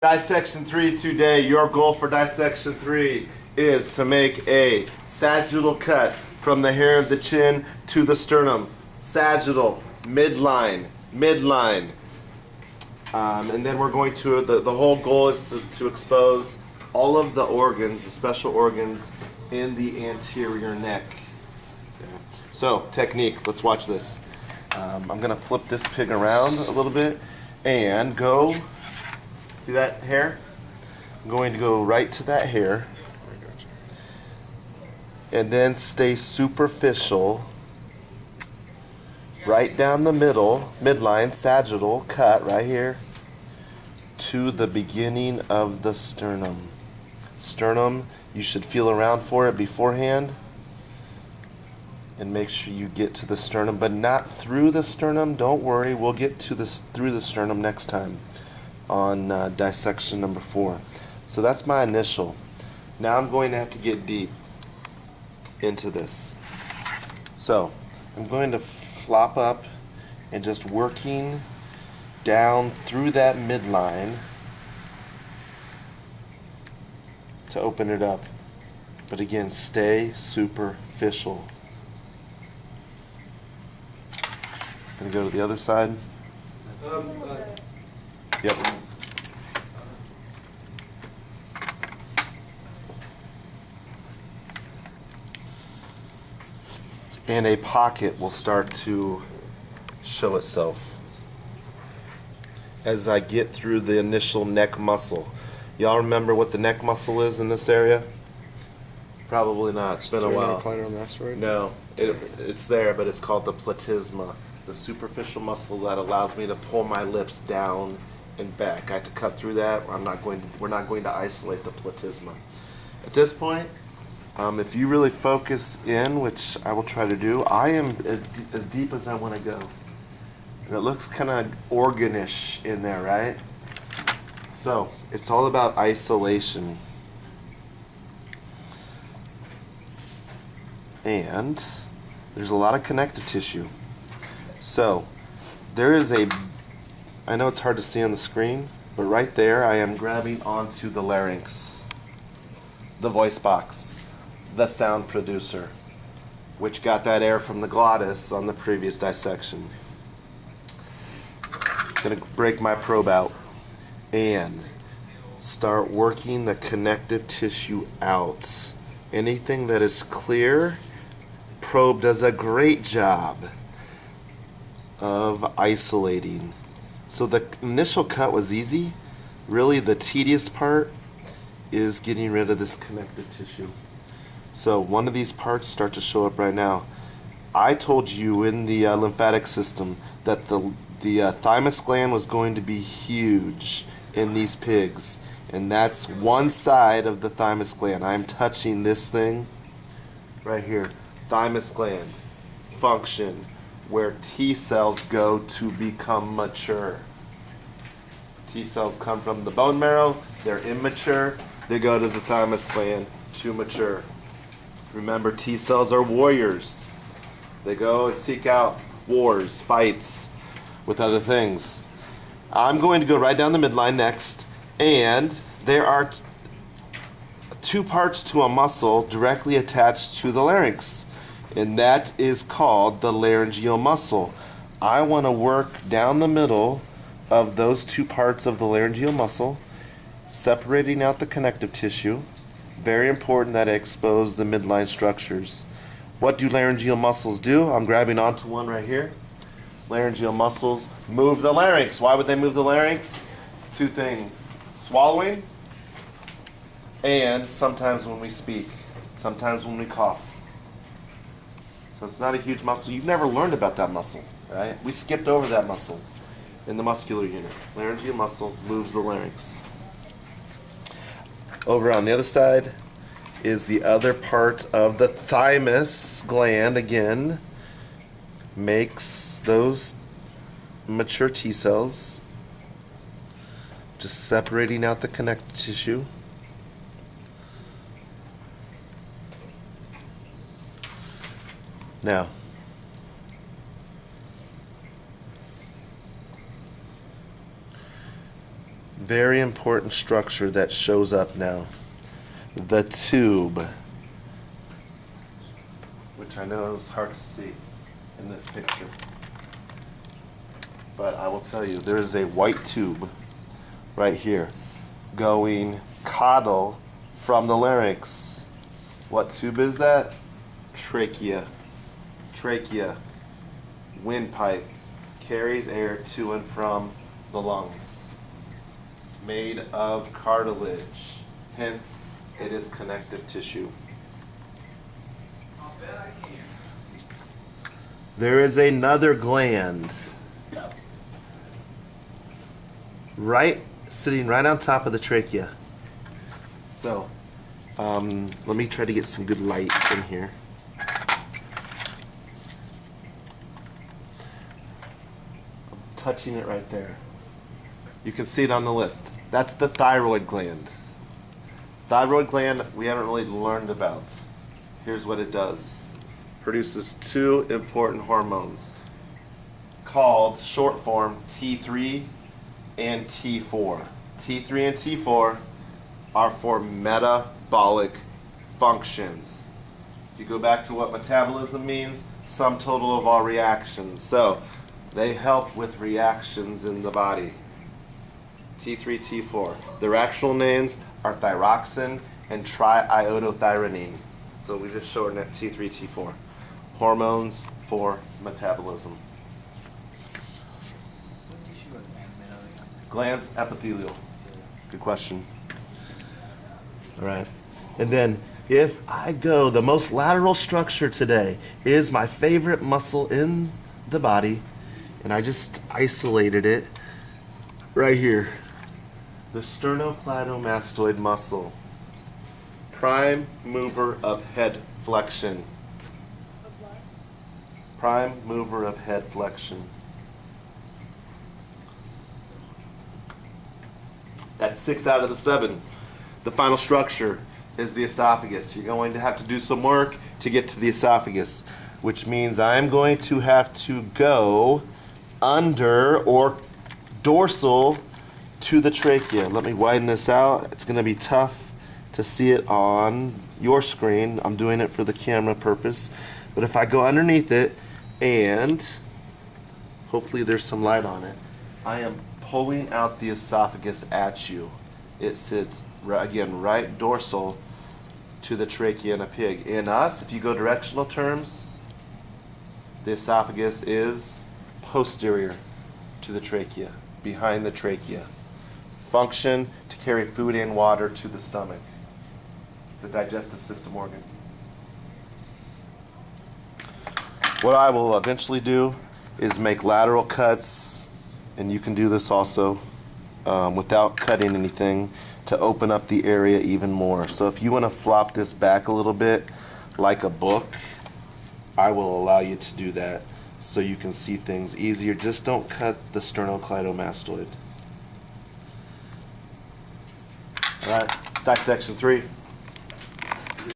Dissection 3 today. Your goal for Dissection 3 is to make a sagittal cut from the hair of the chin to the sternum. Sagittal, midline, midline. And then we're going to, the whole goal is to expose all of the organs, the special organs in the anterior neck. So, technique, let's watch this. I'm going to flip this pig around a little bit and go. See that hair? I'm going to go right to that hair and then stay superficial right down the middle, midline, sagittal, cut right here to the beginning of the sternum. Sternum, you should feel around for it beforehand and make sure you get to the sternum, but not through the sternum. Don't worry, we'll get to this through the sternum next time on dissection number 4. So that's my initial. Now I'm going to have to get deep into this. So I'm going to flop up and just working down through that midline to open it up. But again, stay superficial. Gonna go to the other side. Yep. And a pocket will start to show itself as I get through the initial neck muscle. Y'all remember what the neck muscle is in this area? Probably not. It's been a while. No, it's there, but it's called the platysma, the superficial muscle that allows me to pull my lips down and back. I have to cut through that. We're not going to isolate the platysma. At this point, if you really focus in, which I will try to do, I am as deep as I want to go. And it looks kind of organish in there, right? So it's all about isolation. And there's a lot of connective tissue. So there is I know it's hard to see on the screen, but right there I am grabbing onto the larynx, the voice box, the sound producer, which got that air from the glottis on the previous dissection. Gonna break my probe out and start working the connective tissue out. Anything that is clear, probe does a great job of isolating. So the initial cut was easy. Really the tedious part is getting rid of this connective tissue. So one of these parts start to show up right now. I told you in the lymphatic system that the thymus gland was going to be huge in these pigs, and that's one side of the thymus gland. I'm touching this thing right here. Thymus gland function, where T cells go to become mature. T cells come from the bone marrow, they're immature, they go to the thymus gland to mature. Remember, T cells are warriors. They go and seek out wars, fights with other things. I'm going to go right down the midline next, and there are two parts to a muscle directly attached to the larynx, and that is called the laryngeal muscle. I want to work down the middle of those two parts of the laryngeal muscle, separating out the connective tissue. Very important that I expose the midline structures. What do laryngeal muscles do? I'm grabbing onto one right here. Laryngeal muscles move the larynx. Why would they move the larynx? Two things: swallowing, and sometimes when we speak, sometimes when we cough. So it's not a huge muscle. You've never learned about that muscle, right? We skipped over that muscle in the muscular unit. Laryngeal muscle moves the larynx. Over on the other side is the other part of the thymus gland. Again, makes those mature T cells, just separating out the connective tissue. Now, very important structure that shows up now. The tube, which I know is hard to see in this picture. But I will tell you, there is a white tube right here going caudal from the larynx. What tube is that? Trachea. Trachea, windpipe, carries air to and from the lungs. Made of cartilage, hence it is connective tissue. There is another gland sitting right on top of the trachea. So, let me try to get some good light in here. I'm touching it right there. You can see it on the list. That's the thyroid gland. Thyroid gland we haven't really learned about. Here's what it does. Produces two important hormones called short form T3 and T4. T3 and T4 are for metabolic functions. If you go back to what metabolism means, sum total of all reactions. So they help with reactions in the body. T3, T4. Their actual names are thyroxine and triiodothyronine. So we just shorten it T3, T4. Hormones for metabolism. Glands, epithelial. Good question. All right. And then if I go, the most lateral structure today is my favorite muscle in the body, and I just isolated it right here. The sternocleidomastoid muscle. Prime mover of head flexion. Prime mover of head flexion. That's 6 out of the 7. The final structure is the esophagus. You're going to have to do some work to get to the esophagus, which means I'm going to have to go under or dorsal to the trachea. Let me widen this out. It's going to be tough to see it on your screen. I'm doing it for the camera purpose. But if I go underneath it and hopefully there's some light on it, I am pulling out the esophagus at you. It sits, again, right dorsal to the trachea in a pig. In us, if you go directional terms, the esophagus is posterior to the trachea, behind the trachea. Function to carry food and water to the stomach. It's a digestive system organ. What I will eventually do is make lateral cuts, and you can do this also without cutting anything, to open up the area even more. So if you want to flop this back a little bit like a book, I will allow you to do that so you can see things easier. Just don't cut the sternocleidomastoid. All right, it's dissection 3.